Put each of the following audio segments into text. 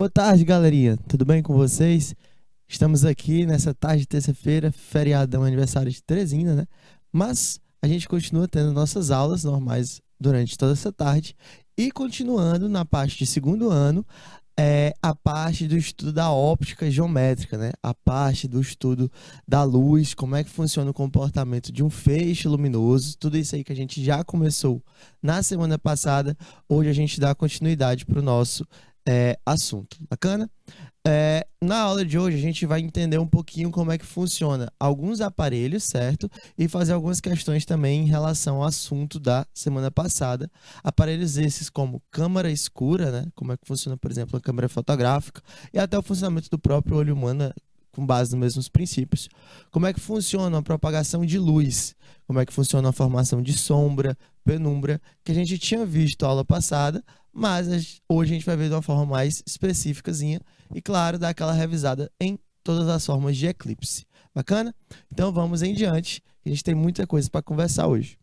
Boa tarde, galerinha. Tudo bem com vocês? Estamos aqui nessa tarde de terça-feira, feriadão, aniversário de Teresina, né? Mas a gente continua tendo nossas aulas normais durante toda essa tarde e continuando na parte de segundo ano, a parte do estudo da óptica geométrica, né? A parte do estudo da luz, como é que funciona o comportamento de um feixe luminoso, tudo isso aí que a gente já começou na semana passada. Hoje a gente dá continuidade para o nosso assunto. Bacana? Na aula de hoje a gente vai entender um pouquinho como é que funciona alguns aparelhos, certo? E fazer algumas questões também em relação ao assunto da semana passada. Aparelhos esses como câmara escura, né? Como é que funciona, por exemplo, a câmera fotográfica e até o funcionamento do próprio olho humano, né? Com base nos mesmos princípios. Como é que funciona a propagação de luz? Como é que funciona a formação de sombra, penumbra, que a gente tinha visto na aula passada, mas hoje a gente vai ver de uma forma mais específicazinha e, claro, dar aquela revisada em todas as formas de eclipse. Bacana? Então vamos em diante, a gente tem muita coisa para conversar hoje.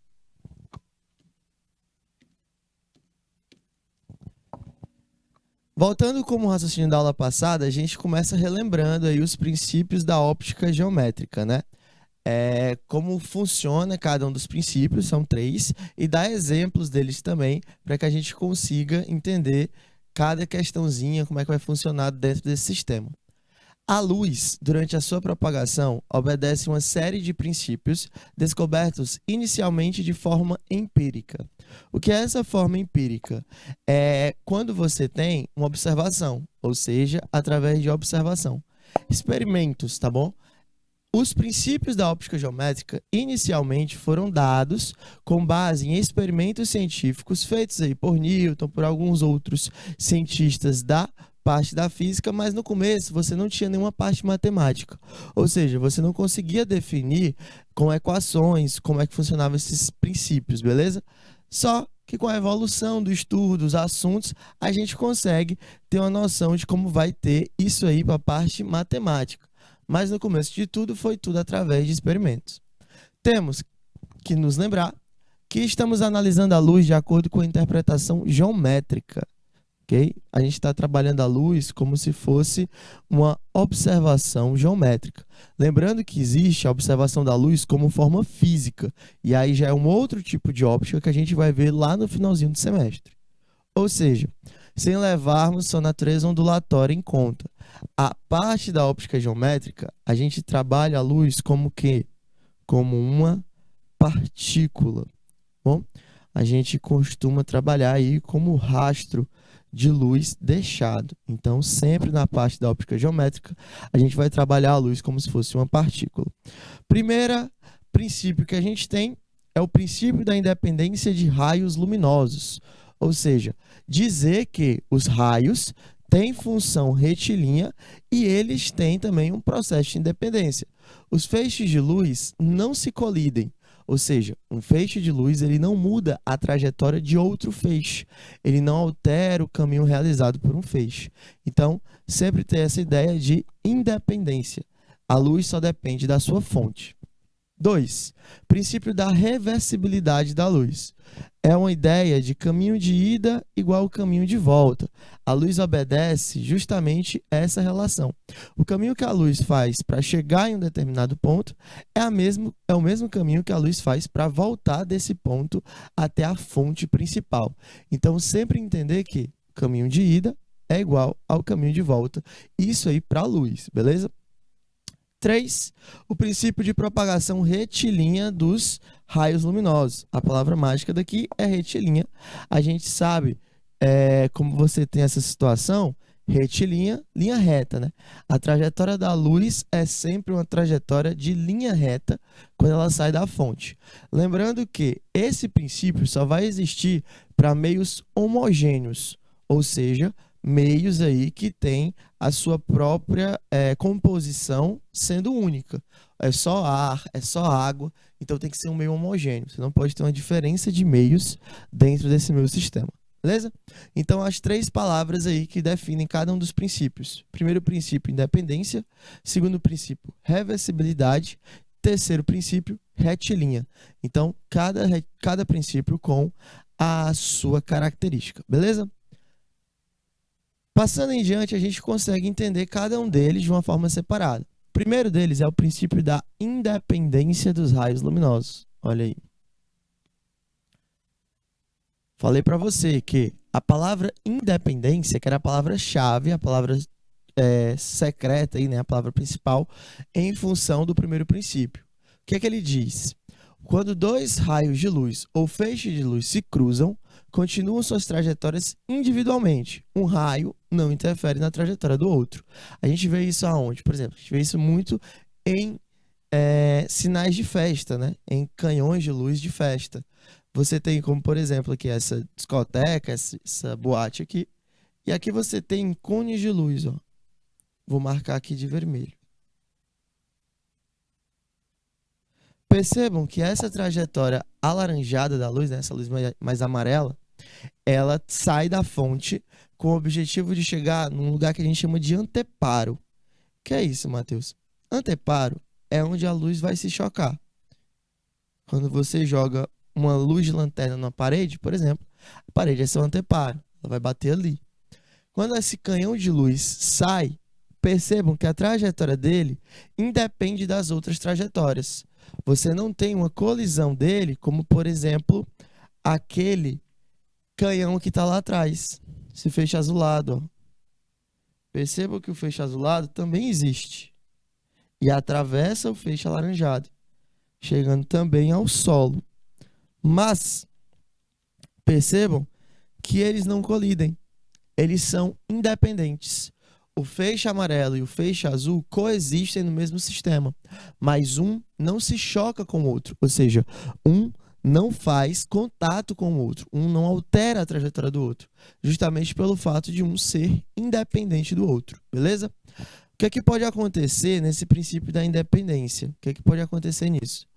Voltando como raciocínio da aula passada, a gente começa relembrando aí os princípios da óptica geométrica, né? Como funciona cada um dos princípios, são 3, e dar exemplos deles também, para que a gente consiga entender cada questãozinha, como é que vai funcionar dentro desse sistema. A luz, durante a sua propagação, obedece uma série de princípios descobertos inicialmente de forma empírica. O que é essa forma empírica? É quando você tem uma observação, ou seja, através de observação. Experimentos, tá bom? Os princípios da óptica geométrica inicialmente foram dados com base em experimentos científicos feitos aí por Newton, por alguns outros cientistas da parte da física, mas no começo você não tinha nenhuma parte matemática. Ou seja, você não conseguia definir com equações como é que funcionavam esses princípios, beleza? Só que com a evolução do estudo, dos assuntos, a gente consegue ter uma noção de como vai ter isso aí para a parte matemática. Mas no começo de tudo, foi tudo através de experimentos. Temos que nos lembrar que estamos analisando a luz de acordo com a interpretação geométrica. Okay? A gente está trabalhando a luz como se fosse uma observação geométrica. Lembrando que existe a observação da luz como forma física. E aí já é um outro tipo de óptica que a gente vai ver lá no finalzinho do semestre. Ou seja, sem levarmos sua natureza ondulatória em conta. A parte da óptica geométrica, a gente trabalha a luz como quê? Como uma partícula. Bom, a gente costuma trabalhar aí como rastro de luz deixado. Então, sempre na parte da óptica geométrica, a gente vai trabalhar a luz como se fosse uma partícula. Primeiro princípio que a gente tem é o princípio da independência de raios luminosos. Ou seja, dizer que os raios têm função retilínea e eles têm também um processo de independência. Os feixes de luz não se colidem, ou seja, um feixe de luz ele não muda a trajetória de outro feixe, ele não altera o caminho realizado por um feixe. Então, sempre ter essa ideia de independência. A luz só depende da sua fonte. 2. Princípio da reversibilidade da luz. É uma ideia de caminho de ida igual ao caminho de volta. A luz obedece justamente essa relação. O caminho que a luz faz para chegar em um determinado ponto é o mesmo caminho que a luz faz para voltar desse ponto até a fonte principal. Então, sempre entender que o caminho de ida é igual ao caminho de volta. Isso aí para a luz, beleza? 3. O princípio de propagação retilínea dos raios luminosos. A palavra mágica daqui é retilínea. A gente sabe como você tem essa situação, retilínea, linha reta, né? A trajetória da luz é sempre uma trajetória de linha reta quando ela sai da fonte. Lembrando que esse princípio só vai existir para meios homogêneos, ou seja, meios aí que têm a sua própria composição sendo única. É só ar, é só água, então tem que ser um meio homogêneo. Você não pode ter uma diferença de meios dentro desse meio sistema. Beleza? Então, as 3 palavras aí que definem cada um dos princípios. Primeiro princípio, independência. Segundo princípio, reversibilidade. Terceiro princípio, retilínea. Então, cada princípio com a sua característica. Beleza? Passando em diante, a gente consegue entender cada um deles de uma forma separada. O primeiro deles é o princípio da independência dos raios luminosos. Olha aí. Falei para você que a palavra independência, que era a palavra-chave, a palavra secreta, aí, né, a palavra principal, em função do primeiro princípio. O que é que ele diz? Quando dois raios de luz ou feixes de luz se cruzam, continuam suas trajetórias individualmente. Um raio não interfere na trajetória do outro. A gente vê isso aonde? Por exemplo, a gente vê isso muito em sinais de festa, né? Em canhões de luz de festa. Você tem como, por exemplo, aqui essa discoteca, essa boate aqui. E aqui você tem cones de luz, ó. Vou marcar aqui de vermelho. Percebam que essa trajetória alaranjada da luz, né, essa luz mais amarela, ela sai da fonte com o objetivo de chegar num lugar que a gente chama de anteparo. O que é isso, Matheus? Anteparo é onde a luz vai se chocar. Quando você joga uma luz de lanterna na parede, por exemplo, a parede é seu anteparo, ela vai bater ali. Quando esse canhão de luz sai, percebam que a trajetória dele independe das outras trajetórias. Você não tem uma colisão dele, como, por exemplo, aquele canhão que está lá atrás, esse feixe azulado. Ó. Percebam que o feixe azulado também existe e atravessa o feixe alaranjado, chegando também ao solo. Mas percebam que eles não colidem, eles são independentes. O feixe amarelo e o feixe azul coexistem no mesmo sistema, mas um não se choca com o outro, ou seja, um não faz contato com o outro, um não altera a trajetória do outro, justamente pelo fato de um ser independente do outro, beleza? O que é que pode acontecer nesse princípio da independência? O que é que pode acontecer nisso?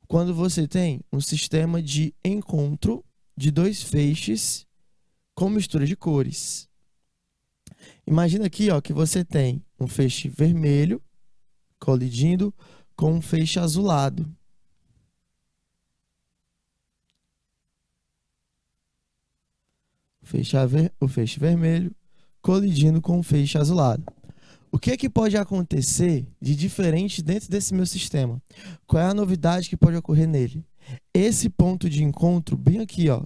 Quando você tem um sistema de encontro de dois feixes com mistura de cores. Imagina aqui, ó, que você tem um feixe vermelho colidindo com um feixe azulado. O feixe vermelho colidindo com um feixe azulado. O que é que pode acontecer de diferente dentro desse meu sistema? Qual é a novidade que pode ocorrer nele? Esse ponto de encontro bem aqui, ó,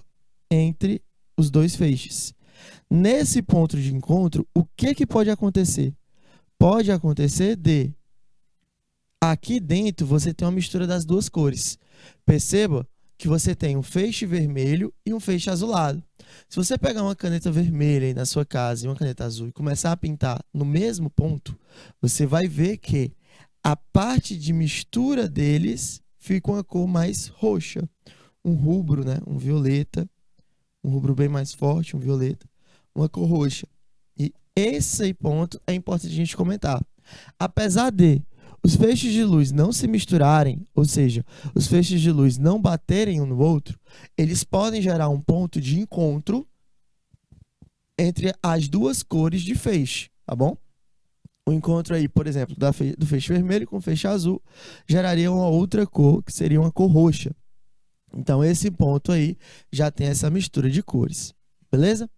entre os dois feixes. Nesse ponto de encontro, o que que pode acontecer? Pode acontecer de aqui dentro você tem uma mistura das duas cores. Perceba que você tem um feixe vermelho e um feixe azulado. Se você pegar uma caneta vermelha aí na sua casa e uma caneta azul e começar a pintar no mesmo ponto, você vai ver que a parte de mistura deles fica uma cor mais roxa. Um rubro, né? Um violeta. Um rubro bem mais forte, um violeta. Uma cor roxa. E esse ponto é importante a gente comentar. Apesar de os feixes de luz não se misturarem, ou seja, os feixes de luz não baterem um no outro, eles podem gerar um ponto de encontro entre as duas cores de feixe, tá bom? O encontro aí, por exemplo, do feixe vermelho com o feixe azul geraria uma outra cor, que seria uma cor roxa. Então, esse ponto aí já tem essa mistura de cores, beleza?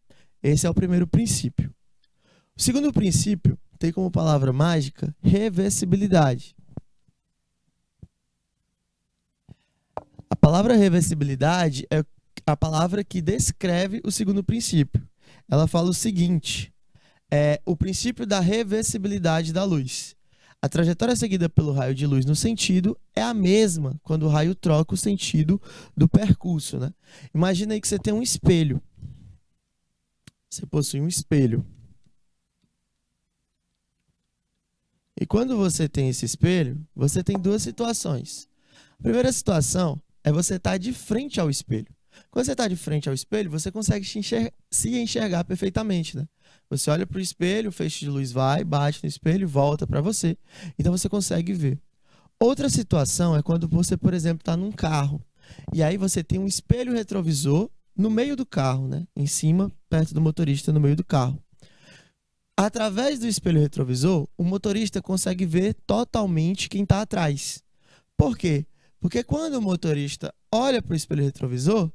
Esse é o primeiro princípio. O segundo princípio tem como palavra mágica reversibilidade. A palavra reversibilidade é a palavra que descreve o segundo princípio. Ela fala o seguinte, o princípio da reversibilidade da luz. A trajetória seguida pelo raio de luz no sentido é a mesma quando o raio troca o sentido do percurso, né? Imagina aí que você tem um espelho. Você possui um espelho. E quando você tem esse espelho, você tem duas situações. A primeira situação é você estar de frente ao espelho. Quando você está de frente ao espelho, você consegue se enxergar perfeitamente, né? Você olha para o espelho, o feixe de luz vai, bate no espelho e volta para você. Então você consegue ver. Outra situação é quando você, por exemplo, está num carro. E aí você tem um espelho retrovisor no meio do carro, né? Em cima, perto do motorista, no meio do carro. Através do espelho retrovisor, o motorista consegue ver totalmente quem está atrás. Por quê? Porque quando o motorista olha para o espelho retrovisor,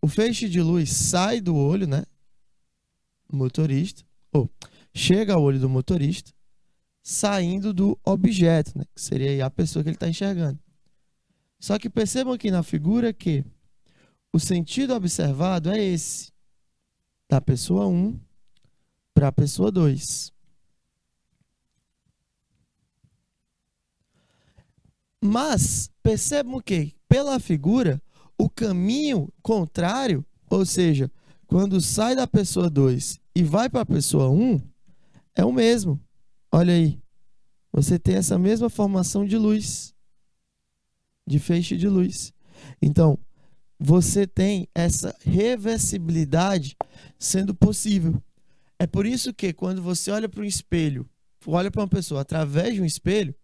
o feixe de luz sai do olho, né? O motorista. chega ao olho do motorista, saindo do objeto, né? Que seria aí a pessoa que ele está enxergando. Só que percebam aqui na figura que o sentido observado é esse, da pessoa 1 para a pessoa 2. Mas percebam que, pela figura, o caminho contrário, ou seja, quando sai da pessoa 2 e vai para a pessoa 1, é o mesmo. Olha aí, você tem essa mesma formação de luz, de feixe de luz. Então, você tem essa reversibilidade sendo possível. É por isso que quando você olha para um espelho, olha para uma pessoa através de um espelho,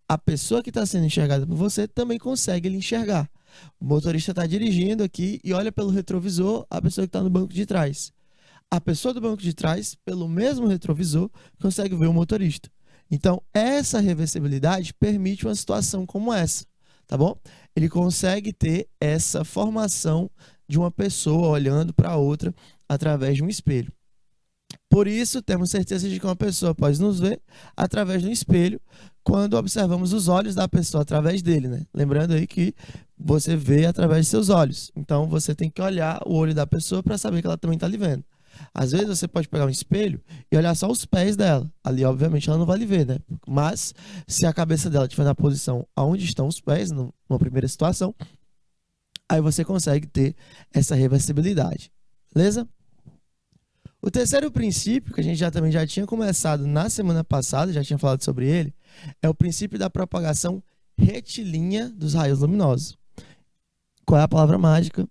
a pessoa que está sendo enxergada por você também consegue lhe enxergar. O motorista está dirigindo aqui e olha pelo retrovisor a pessoa que está no banco de trás. A pessoa do banco de trás, pelo mesmo retrovisor, consegue ver o motorista. Então, essa reversibilidade permite uma situação como essa, tá bom? Ele consegue ter essa formação de uma pessoa olhando para outra através de um espelho. Por isso, temos certeza de que uma pessoa pode nos ver através de um espelho quando observamos os olhos da pessoa através dele, né? Lembrando aí que você vê através de seus olhos. Então, você tem que olhar o olho da pessoa para saber que ela também está lhe vendo. Às vezes, você pode pegar um espelho e olhar só os pés dela. Ali, obviamente, ela não vai lhe ver, né? Mas, se a cabeça dela estiver na posição onde estão os pés, numa primeira situação, aí você consegue ter essa reversibilidade. Beleza? O terceiro princípio, que a gente também já tinha começado na semana passada, já tinha falado sobre ele, é o princípio da propagação retilínea dos raios luminosos. Qual é a palavra mágica?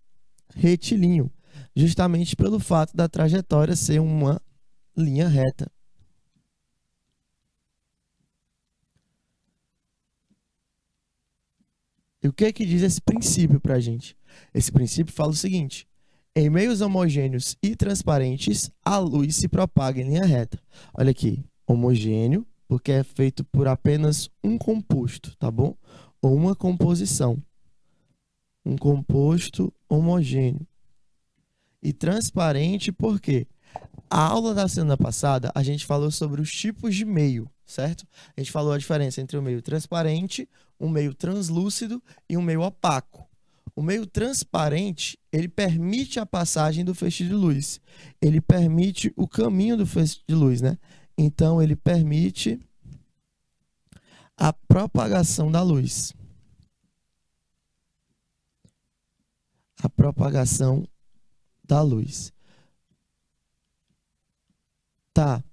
Retilíneo. Justamente pelo fato da trajetória ser uma linha reta. E o que é que diz esse princípio para a gente? Esse princípio fala o seguinte: em meios homogêneos e transparentes, a luz se propaga em linha reta. Olha aqui, homogêneo, porque é feito por apenas um composto, tá bom? Ou uma composição. Um composto homogêneo. E transparente, por quê? A aula da semana passada, a gente falou sobre os tipos de meio, certo? A gente falou a diferença entre o meio transparente, um meio translúcido e um meio opaco. O meio transparente, ele permite a passagem do feixe de luz. Ele permite o caminho do feixe de luz, né? Então, ele permite a propagação da luz. A propagação da luz. Tá,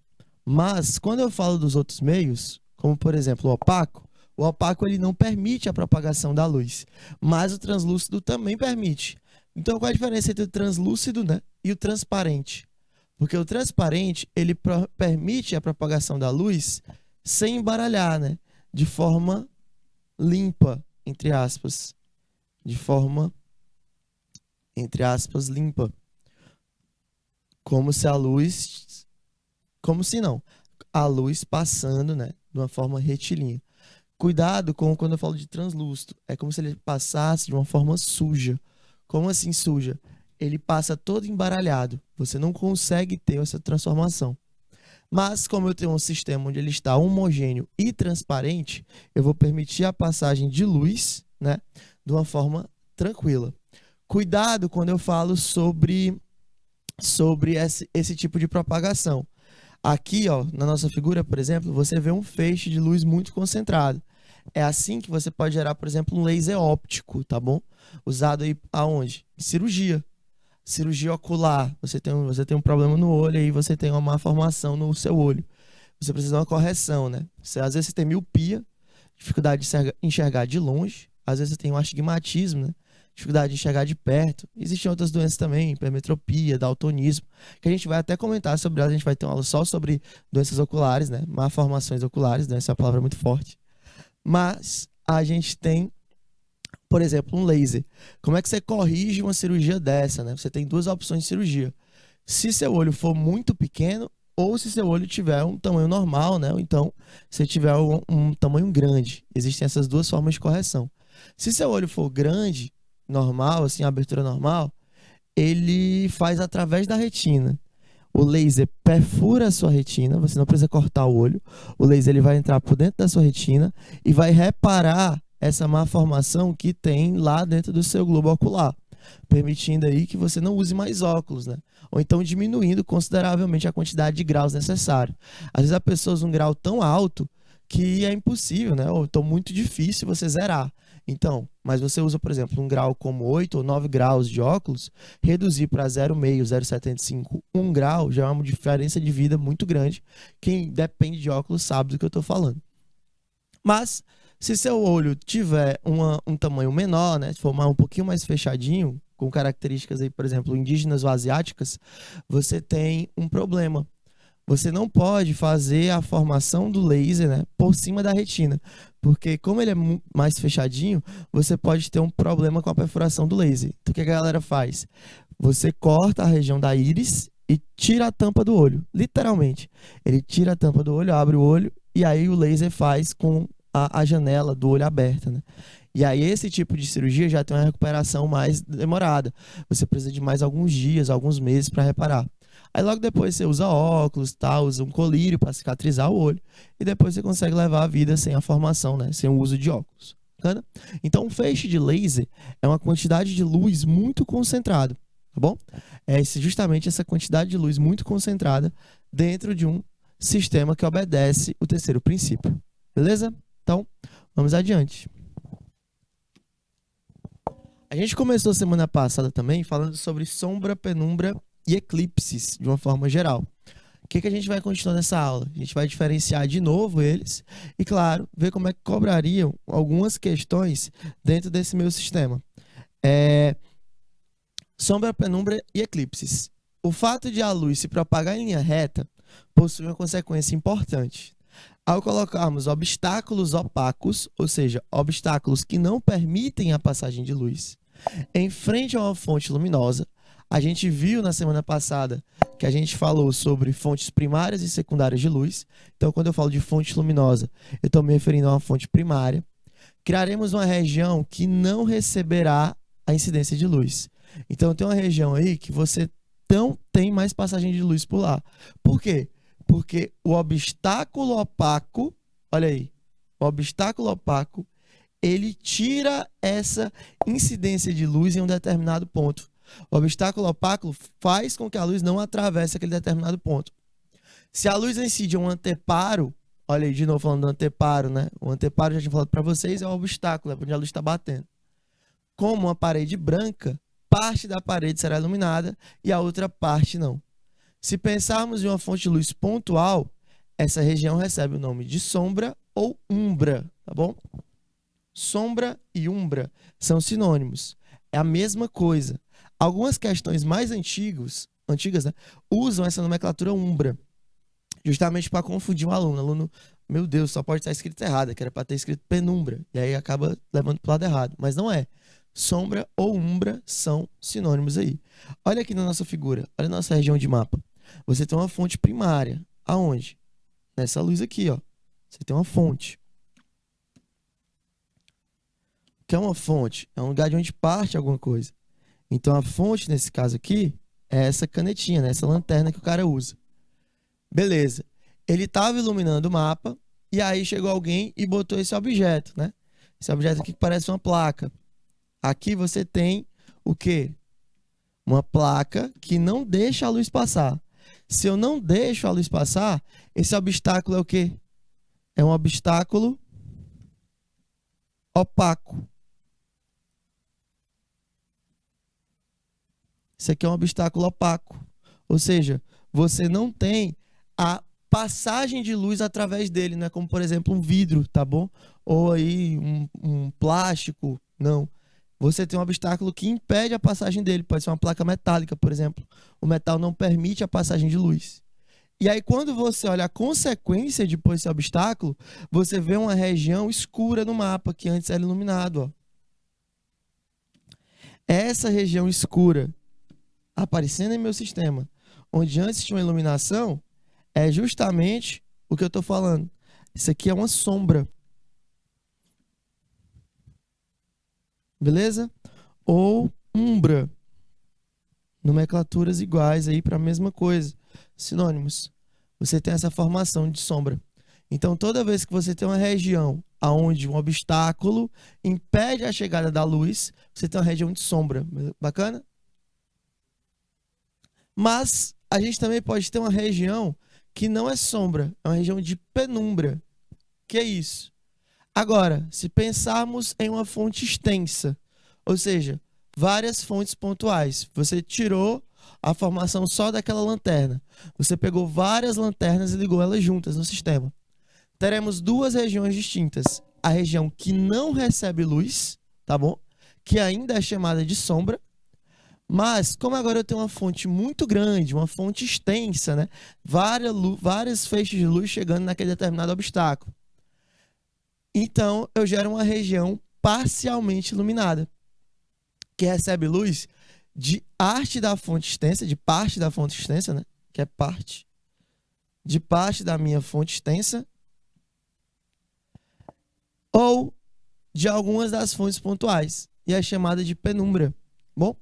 mas quando eu falo dos outros meios, como por exemplo o opaco ele não permite a propagação da luz, mas o translúcido também permite. Então qual é a diferença entre o translúcido, né, e o transparente? Porque o transparente ele permite a propagação da luz sem embaralhar, né, de forma limpa, entre aspas, de forma, entre aspas, limpa, como se a luz, como se não, a luz passando, né, de uma forma retilínea. Cuidado com quando eu falo de translúcido, é como se ele passasse de uma forma suja. Como assim suja? Ele passa todo embaralhado, você não consegue ter essa transformação. Mas como eu tenho um sistema onde ele está homogêneo e transparente, eu vou permitir a passagem de luz, né, de uma forma tranquila. Cuidado quando eu falo sobre esse tipo de propagação. Aqui, ó, na nossa figura, por exemplo, você vê um feixe de luz muito concentrado. É assim que você pode gerar, por exemplo, um laser óptico, tá bom? Usado aí aonde? Em cirurgia. Cirurgia ocular. Você tem um problema no olho e você tem uma má formação no seu olho. Você precisa de uma correção, né? Às vezes você tem miopia, dificuldade de enxergar de longe. Às vezes você tem um astigmatismo, né? Dificuldade de enxergar de perto. Existem outras doenças também, hipermetropia, daltonismo, que a gente vai até comentar sobre elas. A gente vai ter uma aula só sobre doenças oculares, né? Malformações oculares, né? Essa é uma palavra muito forte. Mas a gente tem, por exemplo, um laser. Como é que você corrige uma cirurgia dessa, né? Você tem duas opções de cirurgia. Se seu olho for muito pequeno ou se seu olho tiver um tamanho normal, né? Ou então, se tiver um tamanho grande. Existem essas duas formas de correção. Se seu olho for grande, normal, assim, a abertura normal, ele faz através da retina. O laser perfura a sua retina, você não precisa cortar o olho. O laser ele vai entrar por dentro da sua retina e vai reparar essa malformação que tem lá dentro do seu globo ocular, permitindo aí que você não use mais óculos, né? Ou então diminuindo consideravelmente a quantidade de graus necessário. Às vezes a pessoa usa um grau tão alto que é impossível, né? Ou então muito difícil você zerar. Então, mas você usa, por exemplo, um grau como 8 ou 9 graus de óculos, reduzir para 0,5, 0,75, 1 grau já é uma diferença de vida muito grande. Quem depende de óculos sabe do que eu estou falando. Mas, se seu olho tiver um tamanho menor, né, formar um pouquinho mais fechadinho, com características aí, por exemplo, indígenas ou asiáticas, você tem um problema. Você não pode fazer a formação do laser, né, por cima da retina, porque como ele é mais fechadinho, você pode ter um problema com a perfuração do laser. Então, o que a galera faz? Você corta a região da íris e tira a tampa do olho, literalmente. Ele tira a tampa do olho, abre o olho e aí o laser faz com a janela do olho aberta, né? E aí esse tipo de cirurgia já tem uma recuperação mais demorada. Você precisa de mais alguns dias, alguns meses para reparar. Aí logo depois você usa óculos, tá? Usa um colírio para cicatrizar o olho e depois você consegue levar a vida sem a formação, né? Sem o uso de óculos. Bacana? Então um feixe de laser é uma quantidade de luz muito concentrada, tá bom? É justamente essa quantidade de luz muito concentrada dentro de um sistema que obedece o terceiro princípio. Beleza? Então, vamos adiante. A gente começou semana passada também falando sobre sombra, penumbra e eclipses, de uma forma geral. O que a gente vai continuar nessa aula? A gente vai diferenciar de novo eles e, claro, ver como é que cobrariam algumas questões dentro desse meu sistema. Sombra, penumbra e eclipses. O fato de a luz se propagar em linha reta possui uma consequência importante. Ao colocarmos obstáculos opacos, ou seja, obstáculos que não permitem a passagem de luz, em frente a uma fonte luminosa, a gente viu na semana passada que a gente falou sobre fontes primárias e secundárias de luz. Então, quando eu falo de fonte luminosa, eu estou me referindo a uma fonte primária. Criaremos uma região que não receberá a incidência de luz. Então, tem uma região aí que você não tem mais passagem de luz por lá. Por quê? Porque o obstáculo opaco, olha aí, o obstáculo opaco, ele tira essa incidência de luz em um determinado ponto. O obstáculo opaco faz com que a luz não atravesse aquele determinado ponto. Se a luz incide em um anteparo, olha aí, de novo falando do anteparo, né? O anteparo, já tinha falado para vocês, é o obstáculo, é onde a luz está batendo. Como uma parede branca, parte da parede será iluminada e a outra parte não. Se pensarmos em uma fonte de luz pontual, essa região recebe o nome de sombra ou umbra, tá bom? Sombra e umbra são sinônimos. É a mesma coisa. Algumas questões mais antigas, né, usam essa nomenclatura umbra, justamente para confundir o aluno. O aluno, meu Deus, só pode estar escrito errado, que era para ter escrito penumbra, e aí acaba levando para o lado errado. Mas não é. Sombra ou umbra são sinônimos aí. Olha aqui na nossa figura, olha a nossa região de mapa. Você tem uma fonte primária. Aonde? Nessa luz aqui, ó. Você tem uma fonte. O que é uma fonte? É um lugar de onde parte alguma coisa. Então, a fonte, nesse caso aqui, é essa canetinha, né? Essa lanterna que o cara usa. Beleza. Ele estava iluminando o mapa, e aí chegou alguém e botou esse objeto, né? Esse objeto aqui que parece uma placa. Aqui você tem o quê? Uma placa que não deixa a luz passar. Se eu não deixo a luz passar, esse obstáculo é o quê? É um obstáculo opaco. Isso aqui é um obstáculo opaco. Ou seja, você não tem a passagem de luz através dele, não é como, por exemplo, um vidro, tá bom? Ou aí um plástico, não. Você tem um obstáculo que impede a passagem dele, pode ser uma placa metálica, por exemplo. O metal não permite a passagem de luz. E aí, quando você olha a consequência de pôr esse obstáculo, você vê uma região escura no mapa, que antes era iluminado, ó. Essa região escura aparecendo em meu sistema, onde antes tinha uma iluminação, é justamente o que eu estou falando. Isso aqui é uma sombra. Beleza? Ou umbra. Nomenclaturas iguais aí para a mesma coisa. Sinônimos. Você tem essa formação de sombra. Então, toda vez que você tem uma região onde um obstáculo impede a chegada da luz, você tem uma região de sombra. Bacana? Mas a gente também pode ter uma região que não é sombra, é uma região de penumbra. Que é isso? Agora, se pensarmos em uma fonte extensa, ou seja, várias fontes pontuais, você tirou a formação só daquela lanterna, você pegou várias lanternas e ligou elas juntas no sistema. Teremos duas regiões distintas. A região que não recebe luz, tá bom? Que ainda é chamada de sombra. Mas, como agora eu tenho uma fonte muito grande, uma fonte extensa, né? Vários feixes de luz chegando naquele determinado obstáculo. Então, eu gero uma região parcialmente iluminada, que recebe luz de parte da fonte extensa, né? Que é de parte da minha fonte extensa, ou de algumas das fontes pontuais, e é chamada de penumbra. Bom,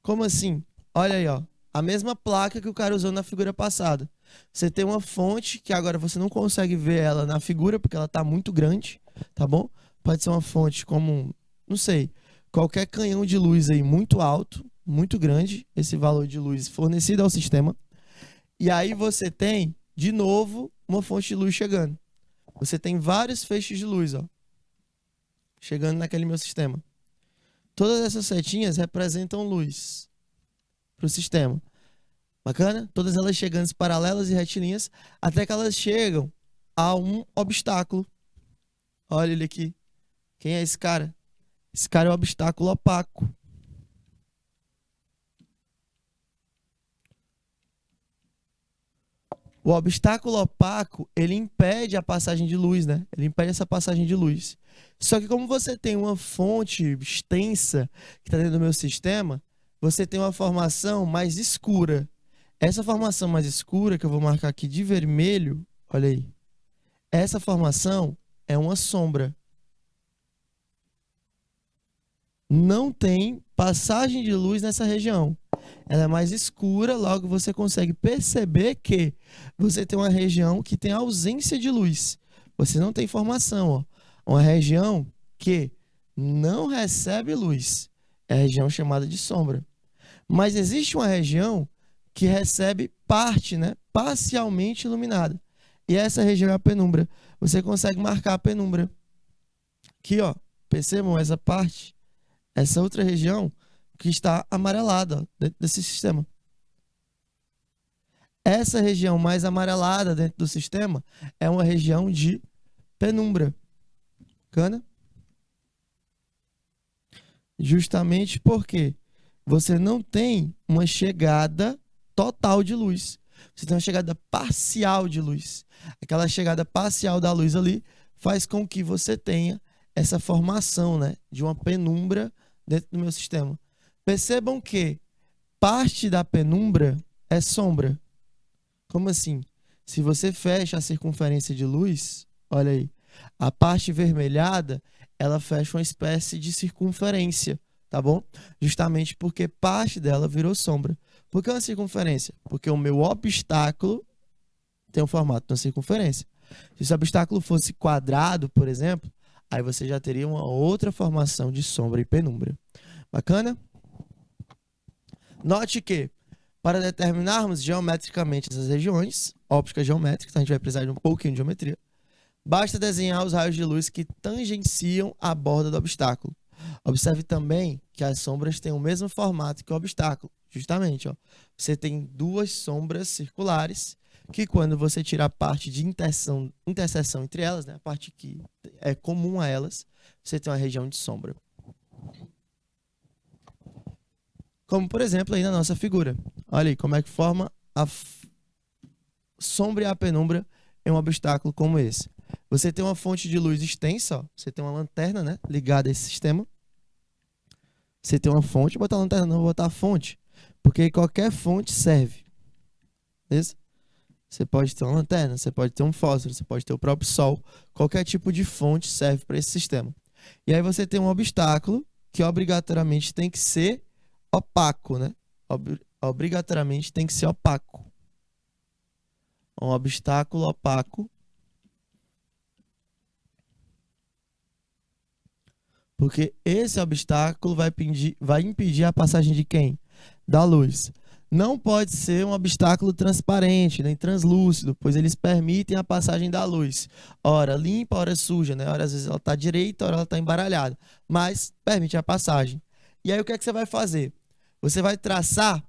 como assim? Olha aí, ó, a mesma placa que o cara usou na figura passada. Você tem uma fonte que agora você não consegue ver ela na figura porque ela está muito grande, tá bom? Pode ser uma fonte como, não sei, qualquer canhão de luz aí muito alto, muito grande, esse valor de luz fornecido ao sistema. E aí você tem, de novo, uma fonte de luz chegando. Você tem vários feixes de luz, ó, chegando naquele meu sistema. Todas essas setinhas representam luz para o sistema. Bacana? Todas elas chegando paralelas e retilíneas, até que elas chegam a um obstáculo. Olha ele aqui. Quem é esse cara? Esse cara é o obstáculo opaco. O obstáculo opaco, ele impede a passagem de luz, né? Ele impede essa passagem de luz. Só que como você tem uma fonte extensa que está dentro do meu sistema, você tem uma formação mais escura. Essa formação mais escura, que eu vou marcar aqui de vermelho, olha aí. Essa formação é uma sombra. Não tem passagem de luz nessa região. Ela é mais escura, logo você consegue perceber que você tem uma região que tem ausência de luz. Você não tem formação, ó. Uma região que não recebe luz. É a região chamada de sombra. Mas existe uma região que recebe parte, né, parcialmente iluminada. E essa região é a penumbra. Você consegue marcar a penumbra. Aqui, ó, percebam essa parte, essa outra região que está amarelada, ó, dentro desse sistema. Essa região mais amarelada dentro do sistema é uma região de penumbra. Bacana? Justamente porque você não tem uma chegada total de luz. Você tem uma chegada parcial de luz. Aquela chegada parcial da luz ali faz com que você tenha essa formação, né, de uma penumbra dentro do meu sistema. Percebam que parte da penumbra é sombra. Como assim? Se você fecha a circunferência de luz, olha aí, a parte vermelhada, ela fecha uma espécie de circunferência, tá bom? Justamente porque parte dela virou sombra. Por que uma circunferência? Porque o meu obstáculo tem o formato de uma circunferência. Se esse obstáculo fosse quadrado, por exemplo, aí você já teria uma outra formação de sombra e penumbra. Bacana? Note que, para determinarmos geometricamente essas regiões, óptica geométrica, então a gente vai precisar de um pouquinho de geometria, basta desenhar os raios de luz que tangenciam a borda do obstáculo. Observe também que as sombras têm o mesmo formato que o obstáculo. Justamente, ó, você tem duas sombras circulares que, quando você tira a parte de interseção entre elas, né, a parte que é comum a elas, você tem uma região de sombra. Como, por exemplo, aí na nossa figura. Olha aí como é que forma a sombra e a penumbra em um obstáculo como esse. Você tem uma fonte de luz extensa, ó. Você tem uma lanterna, né, ligada a esse sistema. Você tem uma fonte, vou botar a lanterna não, vou botar a fonte, porque qualquer fonte serve. Beleza? Você pode ter uma lanterna, você pode ter um fósforo, você pode ter o próprio sol. Qualquer tipo de fonte serve para esse sistema. E aí você tem um obstáculo que obrigatoriamente tem que ser opaco, né? Obrigatoriamente tem que ser opaco. Um obstáculo opaco. Porque esse obstáculo vai impedir a passagem de quem? Da luz. Não pode ser um obstáculo transparente, nem translúcido, pois eles permitem a passagem da luz. Ora limpa, ora suja, né? Ora às vezes ela está direita, ora ela está embaralhada. Mas permite a passagem. E aí o que é que você vai fazer? Você vai traçar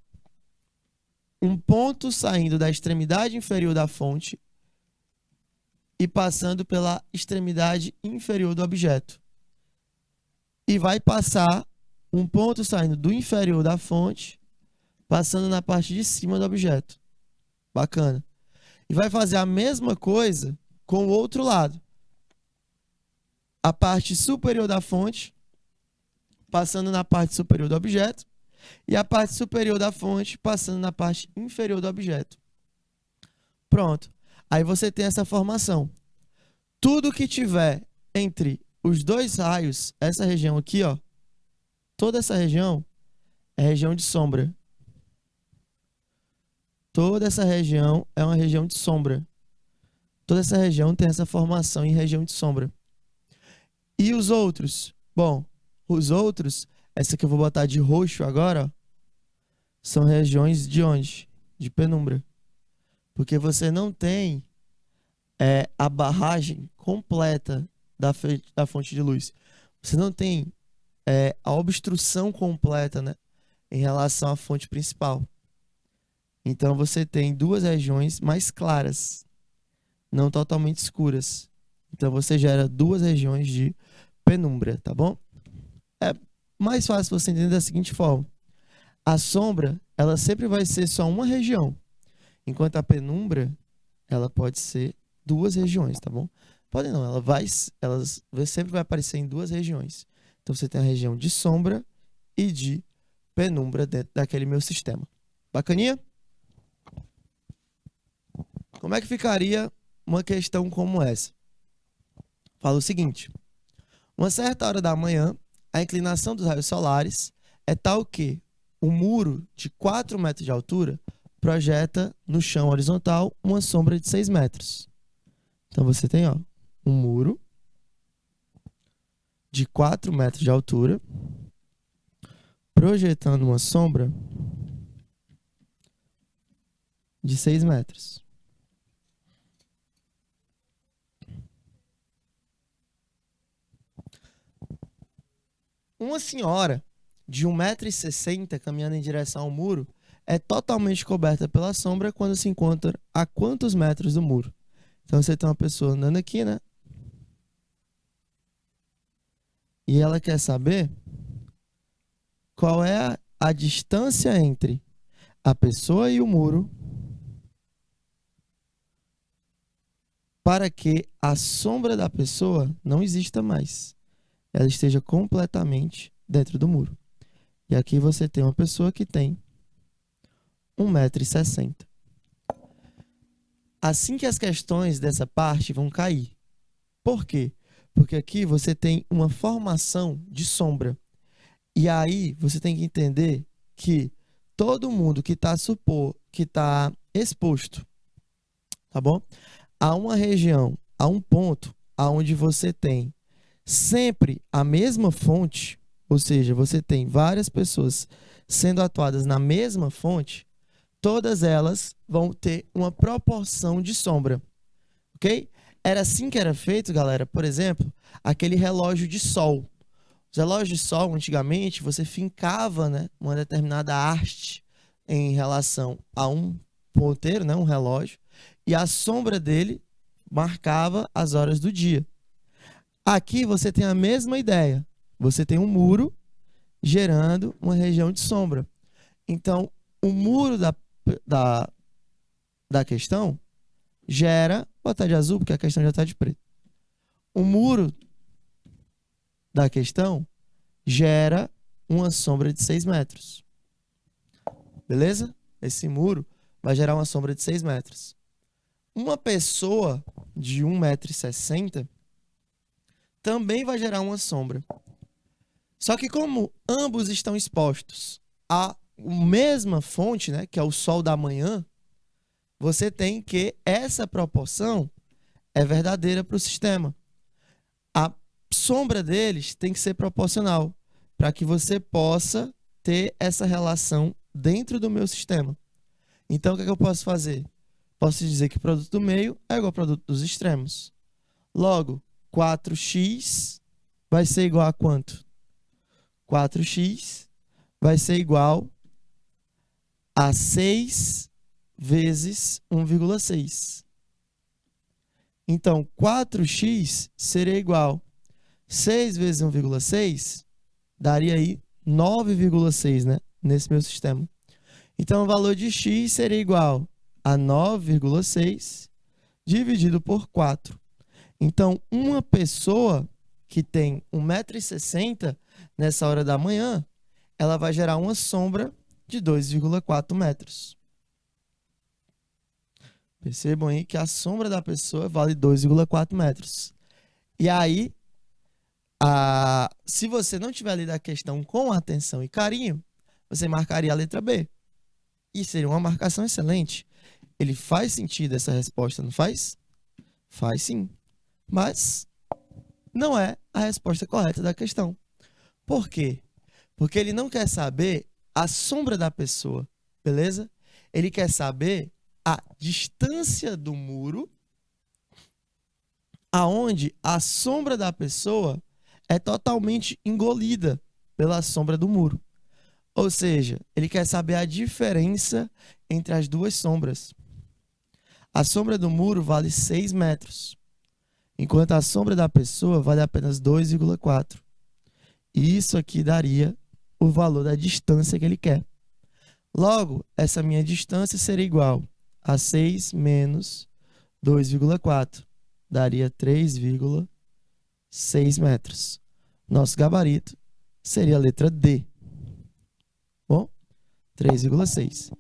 um ponto saindo da extremidade inferior da fonte e passando pela extremidade inferior do objeto. E vai passar um ponto saindo do inferior da fonte, passando na parte de cima do objeto. Bacana. E vai fazer a mesma coisa com o outro lado. A parte superior da fonte, passando na parte superior do objeto, e a parte superior da fonte, passando na parte inferior do objeto. Pronto. Aí você tem essa formação. Tudo que tiver entre os dois raios, essa região aqui, ó, toda essa região é região de sombra. Toda essa região é uma região de sombra. Toda essa região tem essa formação em região de sombra. E os outros? Bom, os outros, essa que eu vou botar de roxo agora, ó, são regiões de onde? De penumbra. Porque você não tem a barragem completa da fonte de luz. Você não tem a obstrução completa, né, em relação à fonte principal. Então você tem duas regiões mais claras, não totalmente escuras. Então você gera duas regiões de penumbra, tá bom? É mais fácil você entender da seguinte forma: a sombra, ela sempre vai ser só uma região, enquanto a penumbra, ela pode ser duas regiões, tá bom? Pode não, ela sempre vai aparecer em duas regiões. Então você tem a região de sombra e de penumbra dentro daquele meu sistema. Bacaninha? Como é que ficaria uma questão como essa? Fala o seguinte: uma certa hora da manhã, a inclinação dos raios solares é tal que o muro de 4 metros de altura projeta no chão horizontal uma sombra de 6 metros. Então você tem, ó, um muro de 4 metros de altura projetando uma sombra de 6 metros. Uma senhora de 1,60 m caminhando em direção ao muro é totalmente coberta pela sombra quando se encontra a quantos metros do muro? Então você tem uma pessoa andando aqui, né? E ela quer saber qual é a distância entre a pessoa e o muro para que a sombra da pessoa não exista mais. Ela esteja completamente dentro do muro. E aqui você tem uma pessoa que tem 1,60 m. Assim que as questões dessa parte vão cair. Por quê? Porque aqui você tem uma formação de sombra. E aí você tem que entender que todo mundo que está exposto, tá bom? A uma região, a um ponto aonde você tem sempre a mesma fonte, ou seja, você tem várias pessoas sendo atuadas na mesma fonte, todas elas vão ter uma proporção de sombra, ok? Era assim que era feito, galera, por exemplo, aquele relógio de sol. Os relógios de sol, antigamente, você fincava, né, uma determinada haste em relação a um ponteiro, né, um relógio, e a sombra dele marcava as horas do dia. Aqui você tem a mesma ideia. Você tem um muro gerando uma região de sombra. Então, o muro da questão gera... Vou botar de azul, porque a questão já está de preto. O muro da questão gera uma sombra de 6 metros. Beleza? Esse muro vai gerar uma sombra de 6 metros. Uma pessoa de 1,60 m também vai gerar uma sombra. Só que como ambos estão expostos à mesma fonte, né, que é o sol da manhã, você tem que essa proporção é verdadeira para o sistema. A sombra deles tem que ser proporcional para que você possa ter essa relação dentro do meu sistema. Então, o que é que eu posso fazer? Posso dizer que o produto do meio é igual ao produto dos extremos. Logo, 4x vai ser igual a quanto? 4x vai ser igual a 6 vezes 1,6. Então, 4x seria igual a 6 vezes 1,6, daria aí 9,6, né? Nesse meu sistema. Então, o valor de x seria igual a 9,6 dividido por 4. Então, uma pessoa que tem 1,60 m nessa hora da manhã, ela vai gerar uma sombra de 2,4 metros. Percebam aí que a sombra da pessoa vale 2,4 metros. E aí, se você não tiver lido a questão com atenção e carinho, você marcaria a letra B. E seria uma marcação excelente. Ele faz sentido essa resposta, não faz? Faz sim. Mas não é a resposta correta da questão. Por quê? Porque ele não quer saber a sombra da pessoa, beleza? Ele quer saber a distância do muro aonde a sombra da pessoa é totalmente engolida pela sombra do muro. Ou seja, ele quer saber a diferença entre as duas sombras. A sombra do muro vale 6 metros, enquanto a sombra da pessoa vale apenas 2,4. E isso aqui daria o valor da distância que ele quer. Logo, essa minha distância seria igual a 6 menos 2,4. Daria 3,6 metros. Nosso gabarito seria a letra D. Bom, 3,6.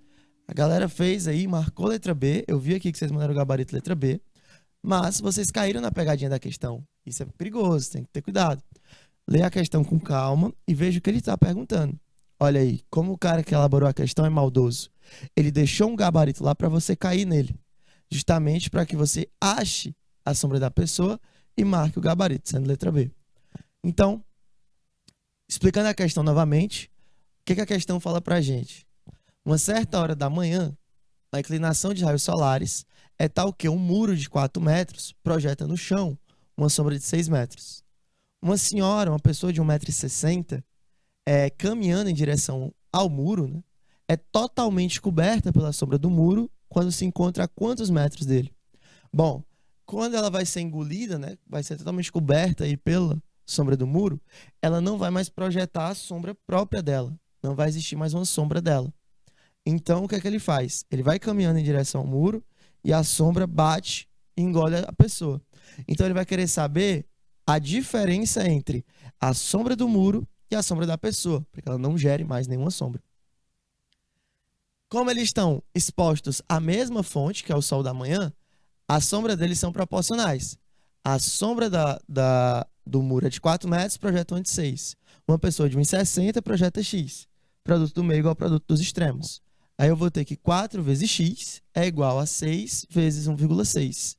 A galera fez aí, marcou letra B. Eu vi aqui que vocês mandaram o gabarito letra B. Mas vocês caíram na pegadinha da questão. Isso é perigoso, tem que ter cuidado. Leia a questão com calma e veja o que ele está perguntando. Olha aí, como o cara que elaborou a questão é maldoso. Ele deixou um gabarito lá para você cair nele. Justamente para que você ache a sombra da pessoa e marque o gabarito, sendo letra B. Então, explicando a questão novamente, o que a questão fala para a gente? Uma certa hora da manhã, a inclinação de raios solares é tal que um muro de 4 metros projeta no chão uma sombra de 6 metros. Uma senhora, uma pessoa de 1,60 m, caminhando em direção ao muro, né, é totalmente coberta pela sombra do muro quando se encontra a quantos metros dele? Bom, quando ela vai ser engolida, né, vai ser totalmente coberta aí pela sombra do muro, ela não vai mais projetar a sombra própria dela. Não vai existir mais uma sombra dela. Então, o que é que ele faz? Ele vai caminhando em direção ao muro e a sombra bate e engole a pessoa. Então, ele vai querer saber a diferença entre a sombra do muro e a sombra da pessoa, para que ela não gere mais nenhuma sombra. Como eles estão expostos à mesma fonte, que é o sol da manhã, as sombras deles são proporcionais. A sombra do muro é de 4 metros, projeta uma de 6. Uma pessoa de 1,60 m projeta X. Produto do meio igual ao produto dos extremos. Aí eu vou ter que 4 vezes X é igual a 6 vezes 1,6.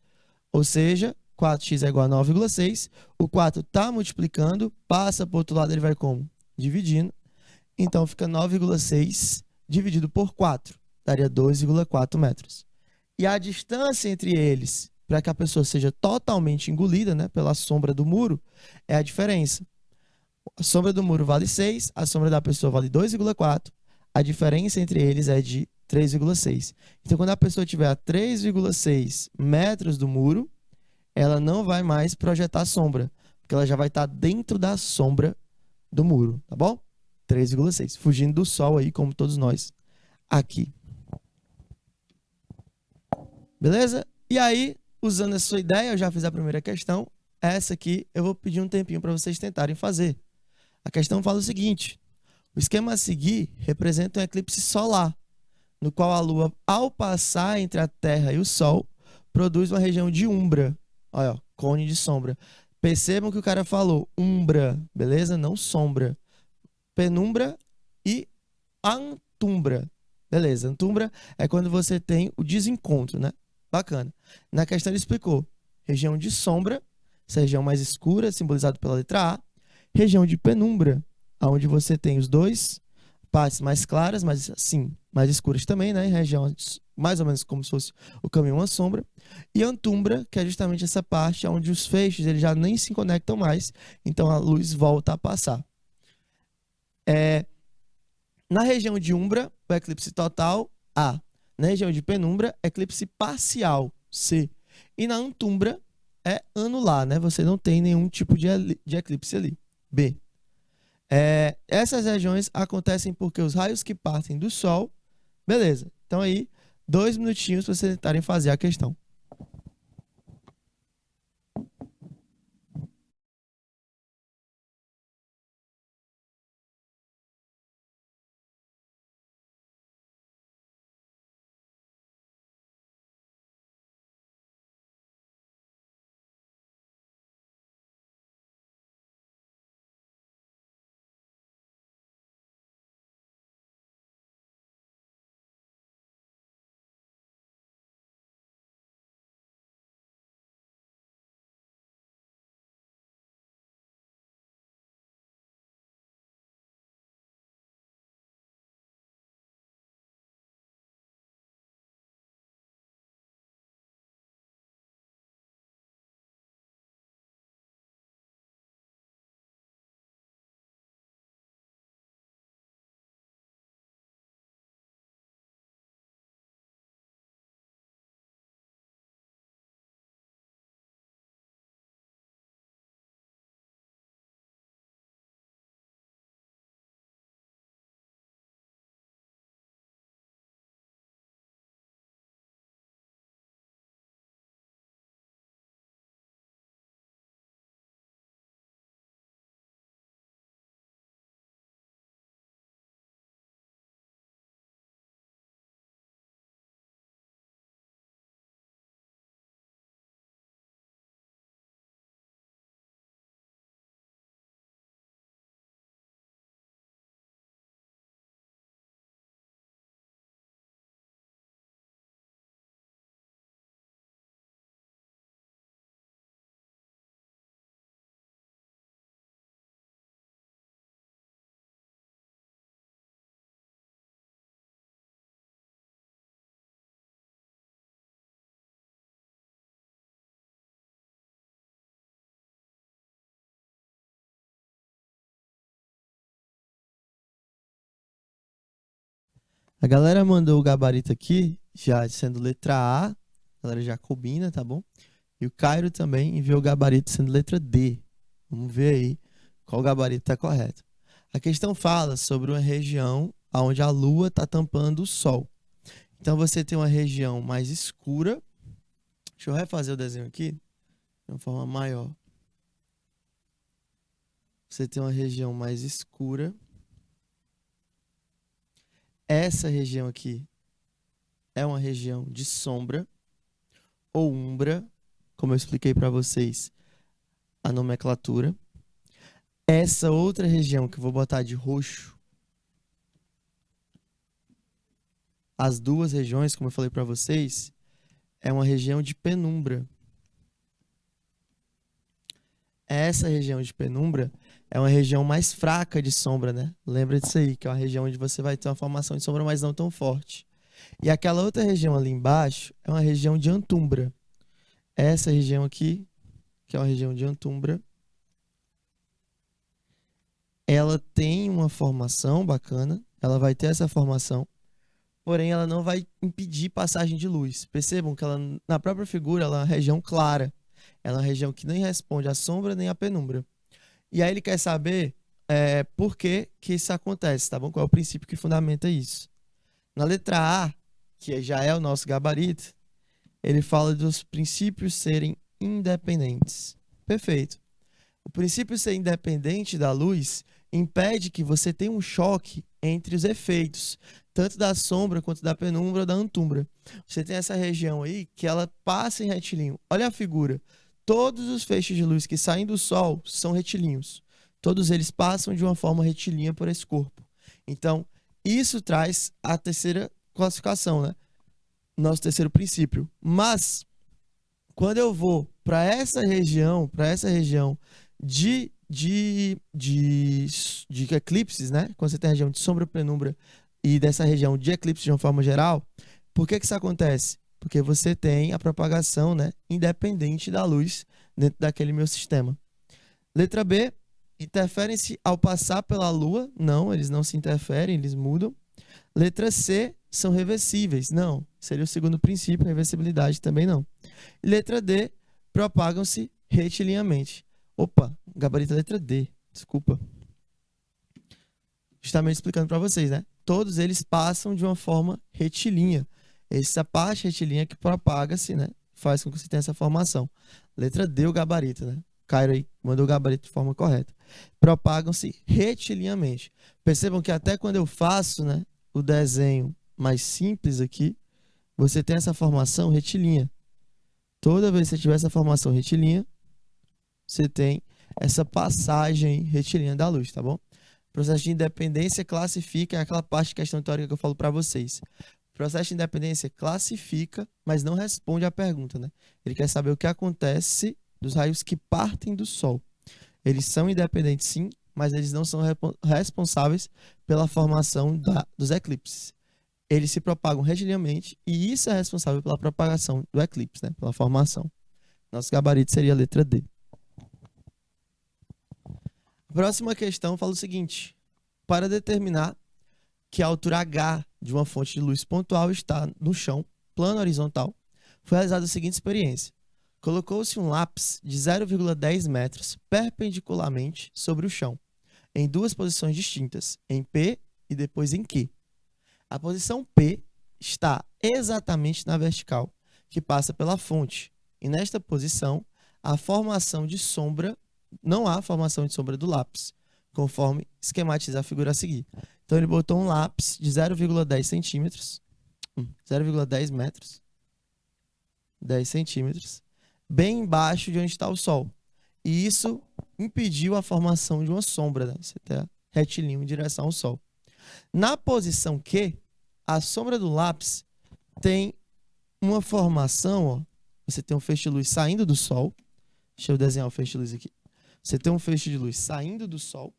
Ou seja, 4x é igual a 9,6. O 4 está multiplicando, passa para o outro lado, ele vai como? Dividindo. Então, fica 9,6 dividido por 4. Daria 2,4 metros. E a distância entre eles, para que a pessoa seja totalmente engolida, né, pela sombra do muro, é a diferença. A sombra do muro vale 6, a sombra da pessoa vale 2,4. A diferença entre eles é de 3,6. Então, quando a pessoa tiver a 3,6 metros do muro, ela não vai mais projetar sombra, porque ela já vai estar dentro da sombra do muro, tá bom? 3,6, fugindo do sol aí, como todos nós aqui. Beleza? E aí, usando essa sua ideia, eu já fiz a primeira questão. Essa aqui eu vou pedir um tempinho para vocês tentarem fazer. A questão fala o seguinte: o esquema a seguir representa um eclipse solar, no qual a Lua, ao passar entre a Terra e o Sol, produz uma região de umbra. Olha, ó, cone de sombra. Percebam que o cara falou umbra, beleza? Não sombra. Penumbra e antumbra, Beleza, antumbra é quando você tem o desencontro, né? Bacana. Na questão ele explicou. Região de sombra, essa região mais escura, simbolizado pela letra A. Região de penumbra, onde você tem os dois partes mais claras, mas assim, mais escuras também, né? Região mais ou menos como se fosse o caminho uma sombra. E antumbra, que é justamente essa parte onde os feixes eles já nem se conectam mais, então a luz volta a passar. Na região de umbra, o eclipse total, A. Na região de penumbra, eclipse parcial, C. E na antumbra, é anular, né? Você não tem nenhum tipo de eclipse ali, B. Essas regiões acontecem porque os raios que partem do Sol... Beleza, então aí, 2 minutinhos para vocês tentarem fazer a questão. A galera mandou o gabarito aqui, já sendo letra A. A galera jacobina, tá bom? E o Cairo também enviou o gabarito sendo letra D. Vamos ver aí qual gabarito está correto. A questão fala sobre uma região onde a Lua está tampando o Sol. Então você tem uma região mais escura. Deixa eu refazer o desenho aqui de uma forma maior. Você tem uma região mais escura. Essa região aqui é uma região de sombra ou umbra, como eu expliquei para vocês a nomenclatura. Essa outra região que eu vou botar de roxo, as duas regiões, como eu falei para vocês, é uma região de penumbra. Essa região de penumbra é uma região mais fraca de sombra, né? Lembra disso aí, que é uma região onde você vai ter uma formação de sombra, mas não tão forte. E aquela outra região ali embaixo é uma região de antumbra. Essa região aqui, que é uma região de antumbra, ela tem uma formação bacana, ela vai ter essa formação, porém ela não vai impedir passagem de luz. Percebam que ela, na própria figura, ela é uma região clara. Ela é uma região que nem responde à sombra nem à penumbra. E aí ele quer saber por que que isso acontece, tá bom? Qual é o princípio que fundamenta isso? Na letra A, que já é o nosso gabarito, ele fala dos princípios serem independentes. Perfeito. O princípio ser independente da luz impede que você tenha um choque entre os efeitos, tanto da sombra quanto da penumbra ou da antumbra. Você tem essa região aí que ela passa em retilíneo. Olha a figura. Todos os feixes de luz que saem do Sol são retilíneos. Todos eles passam de uma forma retilínea por esse corpo. Então, isso traz a terceira classificação, né? Nosso terceiro princípio. Mas quando eu vou para essa região de eclipses, né? Quando você tem a região de sombra, penumbra e dessa região de eclipse de uma forma geral, por que que isso acontece? Porque você tem a propagação, né, independente da luz dentro daquele meu sistema. Letra B, interferem-se ao passar pela Lua? Não, eles não se interferem, eles mudam. Letra C, são reversíveis? Não, seria o segundo princípio, reversibilidade também não. Letra D, propagam-se retilíneamente. Opa, gabarito letra D, desculpa. Justamente explicando para vocês, né? Todos eles passam de uma forma retilínea. Essa parte retilínea que propaga-se, né? Faz com que você tenha essa formação. Letra D, o gabarito, né? Cairo aí mandou o gabarito de forma correta. Propagam-se retilíneamente. Percebam que até quando eu faço, né, o desenho mais simples aqui, você tem essa formação retilínea. Toda vez que você tiver essa formação retilínea, você tem essa passagem retilínea da luz, tá bom? O processo de independência classifica, é aquela parte de questão teórica que eu falo para vocês. O processo de independência classifica, mas não responde à pergunta, né? Ele quer saber o que acontece dos raios que partem do Sol. Eles são independentes, sim, mas eles não são responsáveis pela formação dos eclipses. Eles se propagam retilineamente e isso é responsável pela propagação do eclipse, né? Pela formação. Nosso gabarito seria a letra D. A próxima questão fala o seguinte: para determinar que a altura H de uma fonte de luz pontual está no chão, plano horizontal, foi realizada a seguinte experiência. Colocou-se um lápis de 0,10 metros perpendicularmente sobre o chão, em duas posições distintas, em P e depois em Q. A posição P está exatamente na vertical, que passa pela fonte, e nesta posição, a formação de sombra, não há formação de sombra do lápis, conforme esquematiza a figura a seguir. Então ele botou um lápis de 0,10 centímetros, 0,10 metros, 10 centímetros, bem embaixo de onde está o Sol. E isso impediu a formação de uma sombra, né? Você está retilíneo em direção ao Sol. Na posição Q, a sombra do lápis tem uma formação, ó. Você tem um feixe de luz saindo do Sol. Deixa eu desenhar o feixe de luz aqui. Você tem um feixe de luz saindo do Sol.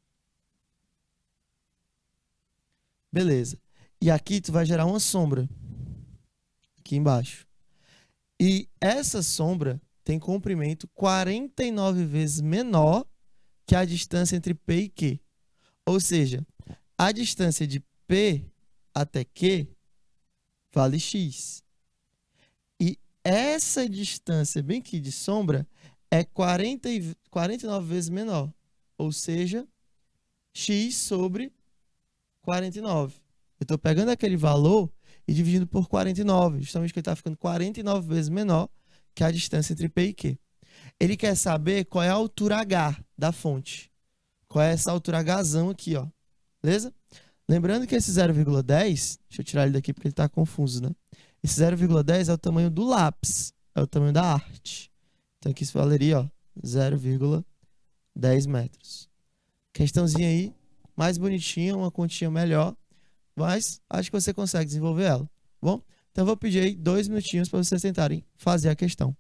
Beleza. E aqui tu vai gerar uma sombra. Aqui embaixo. E essa sombra tem comprimento 49 vezes menor que a distância entre P e Q. Ou seja, a distância de P até Q vale X. E essa distância bem aqui de sombra é 49 vezes menor. Ou seja, X sobre 49. Eu estou pegando aquele valor e dividindo por 49. Justamente porque ele está ficando 49 vezes menor que a distância entre P e Q. Ele quer saber qual é a altura H da fonte. Qual é essa altura Hzão aqui, ó. Beleza? Lembrando que esse 0,10, deixa eu tirar ele daqui porque ele está confuso, né? Esse 0,10 é o tamanho do lápis, é o tamanho da arte. Então aqui isso valeria, ó, 0,10 metros. Questãozinha aí, mais bonitinha, uma continha melhor, mas acho que você consegue desenvolver ela, tá bom? Então eu vou pedir aí 2 minutinhos para vocês tentarem fazer a questão.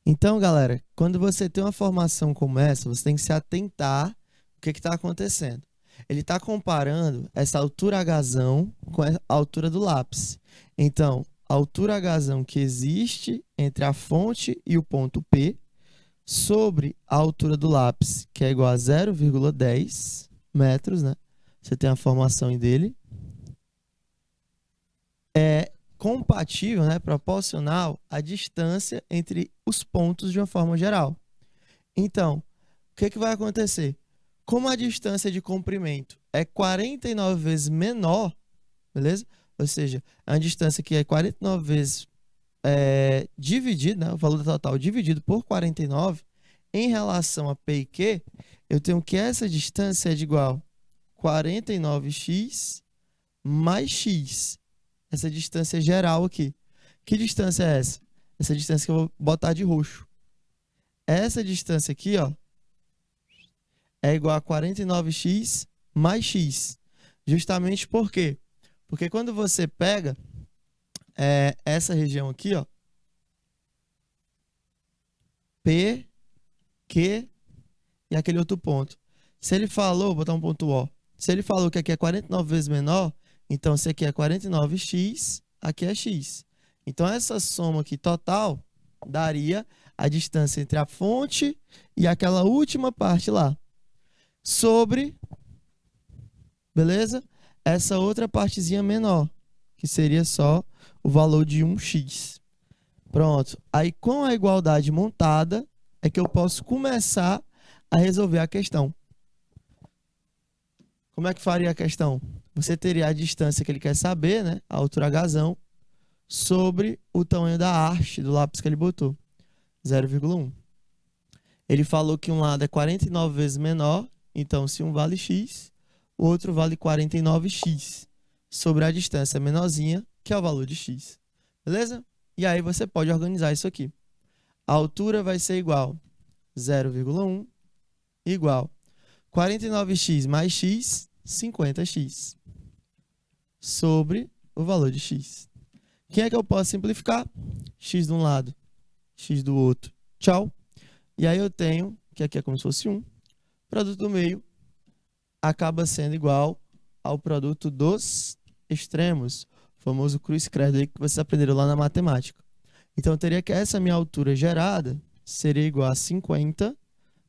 Então, galera, quando você tem uma formação como essa, você tem que se atentar o que está acontecendo. Ele está comparando essa altura Hzão com a altura do lápis. Então, a altura Hzão que existe entre a fonte e o ponto P sobre a altura do lápis, que é igual a 0,10 metros, né? Você tem a formação dele. É compatível, né, proporcional à distância entre os pontos de uma forma geral. Então, o que vai acontecer? Como a distância de comprimento é 49 vezes menor, beleza? Ou seja, é uma distância que é 49 vezes dividido, né, o valor total dividido por 49, em relação a P e Q, eu tenho que essa distância é de igual a 49x mais x. Essa distância geral aqui. Que distância é essa? Essa distância que eu vou botar de roxo. Essa distância aqui, ó, é igual a 49x mais x. Justamente por quê? Porque quando você pega essa região aqui, ó, P, Q e aquele outro ponto. Se ele falou, vou botar um ponto O. Se ele falou que aqui é 49 vezes menor, então se aqui é 49x, aqui é x. Então essa soma aqui total daria a distância entre a fonte e aquela última parte lá. Sobre, beleza? Essa outra partezinha menor, que seria só o valor de 1x. Pronto. Aí com a igualdade montada, é que eu posso começar a resolver a questão. Como é que faria a questão? Você teria a distância que ele quer saber, né? A altura Hzão, sobre o tamanho da haste do lápis que ele botou, 0,1. Ele falou que um lado é 49 vezes menor, então se um vale x, o outro vale 49x, sobre a distância menorzinha, que é o valor de x. Beleza? E aí você pode organizar isso aqui. A altura vai ser igual a 0,1 igual 49x mais x, 50x, sobre o valor de x. Quem é que eu posso simplificar? X de um lado, x do outro. Tchau. E aí eu tenho, que aqui é como se fosse 1, produto do meio acaba sendo igual ao produto dos extremos, o famoso cruz-credo aí que vocês aprenderam lá na matemática. Então eu teria que essa minha altura gerada seria igual a 50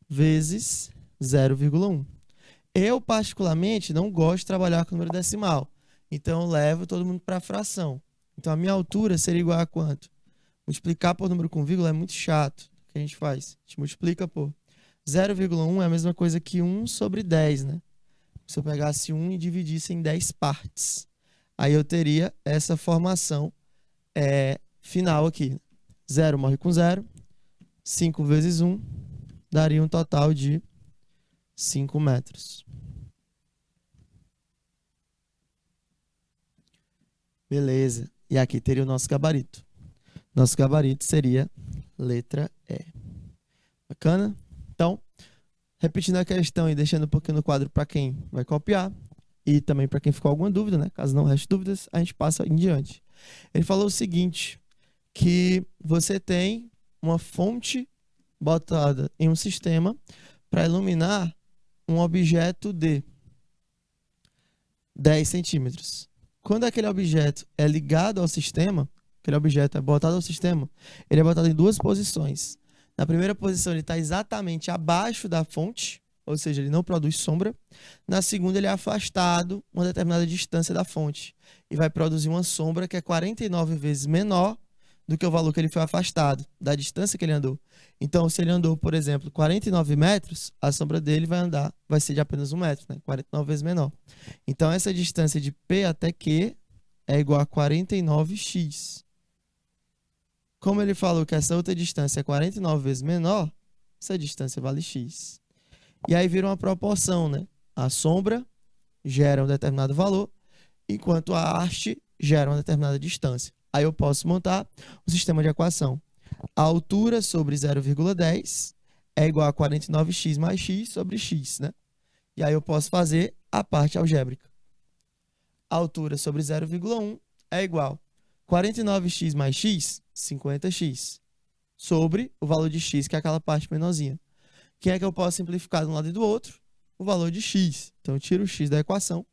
vezes 0,1. Eu, particularmente, não gosto de trabalhar com número decimal. Então, eu levo todo mundo para a fração. Então, a minha altura seria igual a quanto? Multiplicar por número com vírgula é muito chato. O que a gente faz? A gente multiplica por 0,1 é a mesma coisa que 1 sobre 10, né? Se eu pegasse 1 e dividisse em 10 partes. Aí eu teria essa formação final aqui. 0 morre com 0. 5 vezes 1 daria um total de 5 metros. Beleza. E aqui teria o nosso gabarito. Nosso gabarito seria letra E. Bacana? Então, repetindo a questão e deixando um pouquinho no quadro para quem vai copiar e também para quem ficou alguma dúvida, né? Caso não reste dúvidas, a gente passa em diante. Ele falou o seguinte, que você tem uma fonte botada em um sistema para iluminar um objeto de 10 centímetros. Quando aquele objeto é ligado ao sistema, aquele objeto é botado ao sistema, ele é botado em duas posições. Na primeira posição, ele está exatamente abaixo da fonte, ou seja, ele não produz sombra. Na segunda, ele é afastado uma determinada distância da fonte e vai produzir uma sombra que é 49 vezes menor do que o valor que ele foi afastado, da distância que ele andou. Então, se ele andou, por exemplo, 49 metros, a sombra dele vai ser de apenas 1 metro, né? 49 vezes menor. Então, essa distância de P até Q é igual a 49x. Como ele falou que essa outra distância é 49 vezes menor, essa distância vale x. E aí vira uma proporção, né? A sombra gera um determinado valor, enquanto a haste gera uma determinada distância. Aí eu posso montar o sistema de equação. A altura sobre 0,10 é igual a 49x mais x sobre x, né? E aí eu posso fazer a parte algébrica. A altura sobre 0,1 é igual a 49x mais x, 50x. sobre o valor de x, que é aquela parte menorzinha. Quem é que eu posso simplificar de um lado e do outro? O valor de x. Então, eu tiro o x da equação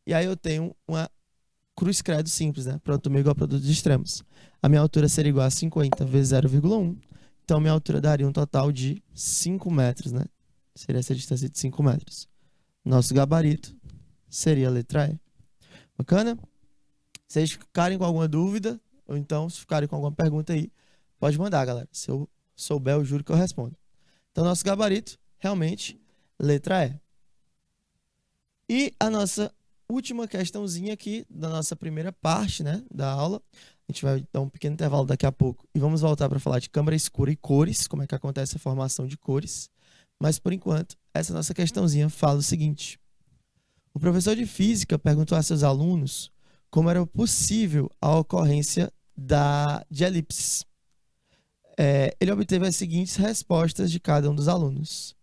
e aí eu tenho uma cruz-credo simples, né? Produto meio igual a produto de extremos. A minha altura seria igual a 50 vezes 0,1. Então, minha altura daria um total de 5 metros, né? Seria essa distância de 5 metros. Nosso gabarito seria a letra E. Bacana? Se vocês ficarem com alguma dúvida, ou então se ficarem com alguma pergunta aí, pode mandar, galera. Se eu souber, eu juro que eu respondo. Então, nosso gabarito, realmente, letra E. E a nossa última questãozinha aqui da nossa primeira parte, né, da aula. A gente vai dar um pequeno intervalo daqui a pouco e vamos voltar para falar de câmara escura e cores, como é que acontece a formação de cores. Mas, por enquanto, essa nossa questãozinha fala o seguinte. O professor de física perguntou a seus alunos como era possível a ocorrência de elipses. Ele obteve as seguintes respostas de cada um dos alunos.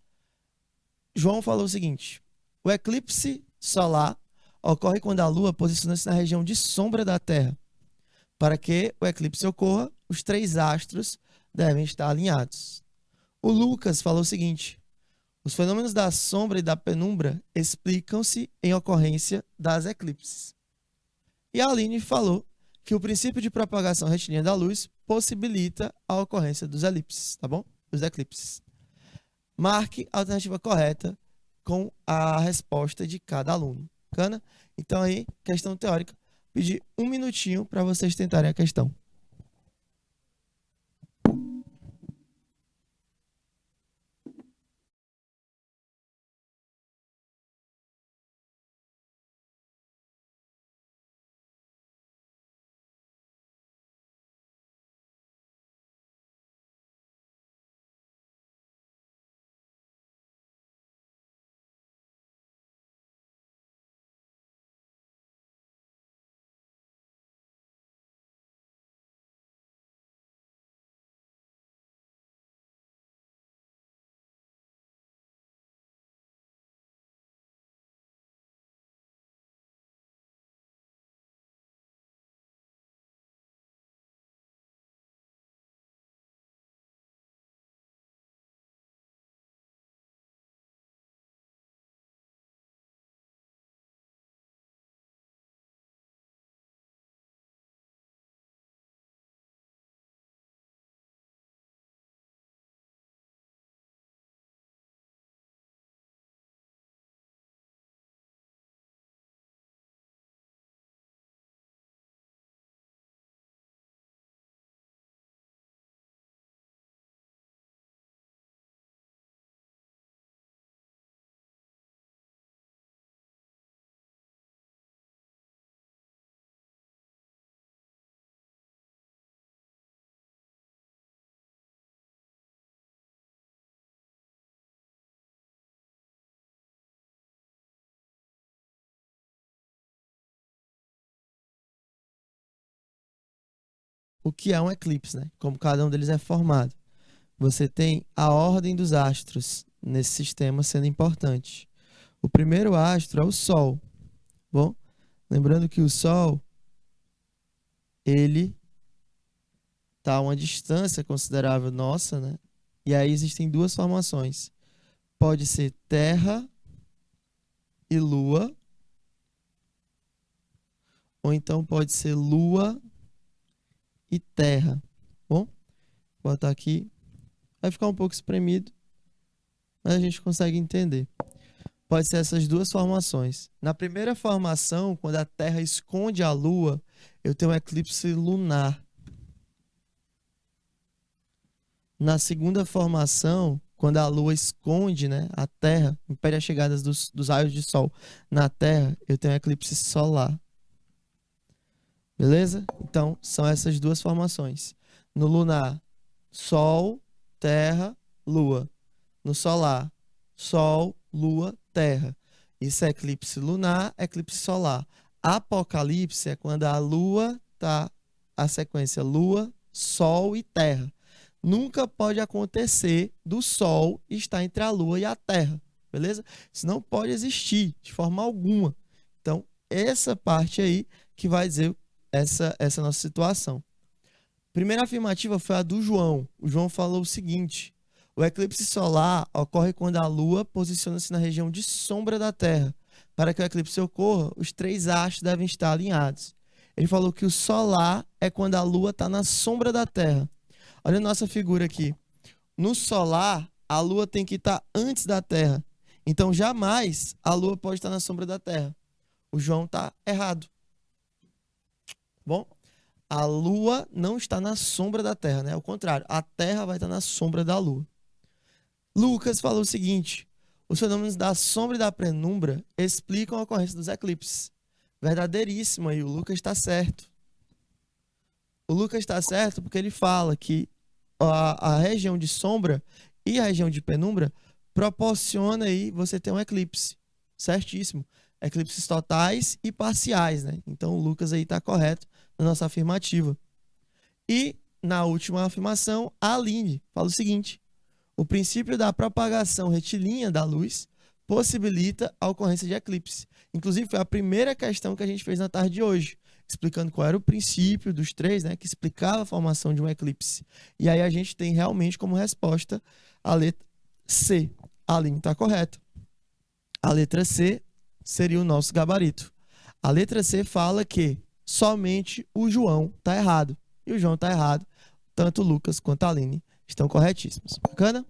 João falou o seguinte: o eclipse solar ocorre quando a Lua posiciona-se na região de sombra da Terra. Para que o eclipse ocorra, os 3 astros devem estar alinhados. O Lucas falou o seguinte: os fenômenos da sombra e da penumbra explicam-se em ocorrência das eclipses. E a Aline falou que o princípio de propagação retilínea da luz possibilita a ocorrência dos elipses, tá bom? Dos eclipses. Marque a alternativa correta com a resposta de cada aluno. Bacana? Então aí, questão teórica. Pedir um minutinho para vocês tentarem a questão. O que é um eclipse, né? Como cada um deles é formado. Você tem a ordem dos astros nesse sistema sendo importante. O primeiro astro é o Sol. Bom, lembrando que o Sol, ele está a uma distância considerável nossa, né? E aí existem 2 formações. Pode ser Terra e Lua, ou então pode ser Lua e Terra. Bom, vou botar aqui. Vai ficar um pouco espremido, mas a gente consegue entender. Pode ser essas 2 formações. Na primeira formação, quando a Terra esconde a Lua, eu tenho um eclipse lunar. Na segunda formação, quando a Lua esconde, né, a Terra, impede as chegadas dos raios de Sol na Terra, eu tenho um eclipse solar. Beleza? Então, são essas 2 formações. No lunar, Sol, Terra, Lua. No solar, Sol, Lua, Terra. Isso é eclipse lunar, eclipse solar. Apocalipse é quando a Lua está a sequência Lua, Sol e Terra. Nunca pode acontecer do Sol estar entre a Lua e a Terra, beleza? Isso não pode existir de forma alguma. Então, essa parte aí que vai dizer essa nossa situação. Primeira afirmativa foi a do João. O João falou o seguinte: o eclipse solar ocorre quando a Lua posiciona-se na região de sombra da Terra. Para que o eclipse ocorra, os três astros devem estar alinhados. Ele falou que o solar é quando a Lua está na sombra da Terra. Olha a nossa figura aqui. No solar, a Lua tem que estar antes da Terra. Então, jamais a Lua pode estar na sombra da Terra. O João está errado. Bom, a Lua não está na sombra da Terra, né? Ao contrário, a Terra vai estar na sombra da Lua. Lucas falou o seguinte: os fenômenos da sombra e da penumbra explicam a ocorrência dos eclipses. Verdadeiríssimo aí, o Lucas está certo. O Lucas está certo porque ele fala que a região de sombra e a região de penumbra proporciona aí você ter um eclipse. Certíssimo. Eclipses totais e parciais, né? Então o Lucas aí está correto na nossa afirmativa. E na última afirmação, a Aline fala o seguinte: o princípio da propagação retilínea da luz possibilita a ocorrência de eclipse. Inclusive, foi a primeira questão que a gente fez na tarde de hoje, explicando qual era o princípio dos três, né, que explicava a formação de um eclipse. E aí a gente tem realmente como resposta a letra C. A Aline está correta. A letra C seria o nosso gabarito. A letra C fala que somente o João está errado. E o João está errado. Tanto o Lucas quanto a Aline estão corretíssimos. Bacana?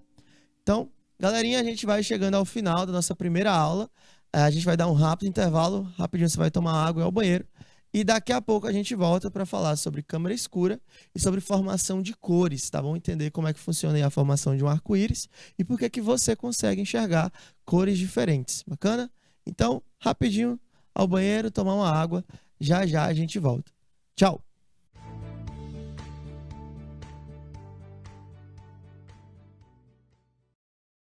Então, galerinha, a gente vai chegando ao final da nossa primeira aula. A gente vai dar um rápido intervalo. Rapidinho você vai tomar água e ir ao banheiro. E daqui a pouco a gente volta para falar sobre câmara escura e sobre formação de cores, tá bom? Entender como é que funciona aí a formação de um arco-íris e por que que você consegue enxergar cores diferentes. Bacana? Então, rapidinho ao banheiro, tomar uma água. Já já a gente volta. Tchau!